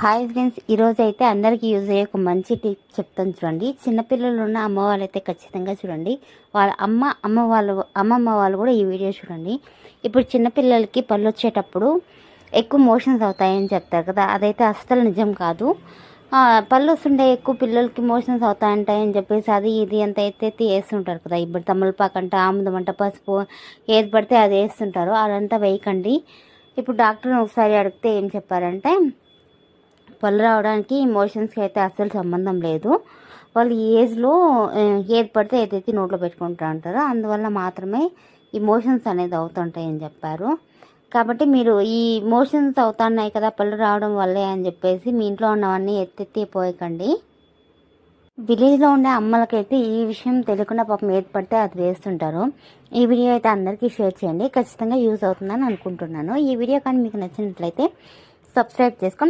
Hi friends, ఈరోజు అయితే అందరికీ యూజ్ అయ్యే ఒక మంచి టిప్ చెప్తాను చూడండి. చిన్నపిల్లలు ఉన్న అమ్మ వాళ్ళు అయితే ఖచ్చితంగా చూడండి. వాళ్ళ అమ్మమ్మ వాళ్ళు కూడా ఈ వీడియో చూడండి. ఇప్పుడు చిన్నపిల్లలకి పళ్ళు వచ్చేటప్పుడు ఎక్కువ మోషన్స్ అవుతాయని చెప్తారు కదా, అదైతే అస్సలు నిజం కాదు. పళ్ళు వస్తుంటే ఎక్కువ పిల్లలకి మోషన్స్ అవుతాయంటాయని చెప్పేసి అది ఇది అంత ఎత్తి వేస్తుంటారు కదా. ఇప్పుడు తమలపాకు అంట, ఆముదం అంట, పసుపు ఏది పడితే అది వేస్తుంటారు. అదంతా వేయకండి. ఇప్పుడు డాక్టర్ని ఒకసారి అడిగితే ఏం చెప్పారంటే, పళ్ళు రావడానికి మోషన్స్కి అయితే అస్సలు సంబంధం లేదు. వాళ్ళు ఈ ఏజ్లో ఏది పడితే ఏదైతే నోట్లో పెట్టుకుంటూ ఉంటారో అందువల్ల మాత్రమే ఈ మోషన్స్ అనేది అవుతుంటాయని చెప్పారు. కాబట్టి మీరు ఈ మోషన్స్ అవుతున్నాయి కదా పళ్ళు రావడం వల్లే అని చెప్పేసి మీ ఇంట్లో ఉన్నవన్నీ ఎత్తి పోయకండి. విలేజ్లో ఉండే అమ్మలకైతే ఈ విషయం తెలియకుండా పాపం ఏది పడితే అది వేస్తుంటారు. ఈ వీడియో అయితే అందరికీ షేర్ చేయండి, ఖచ్చితంగా యూజ్ అవుతుందని అనుకుంటున్నాను. ఈ వీడియో కానీ మీకు నచ్చినట్లయితే సబ్స్క్రైబ్ చేసుకొని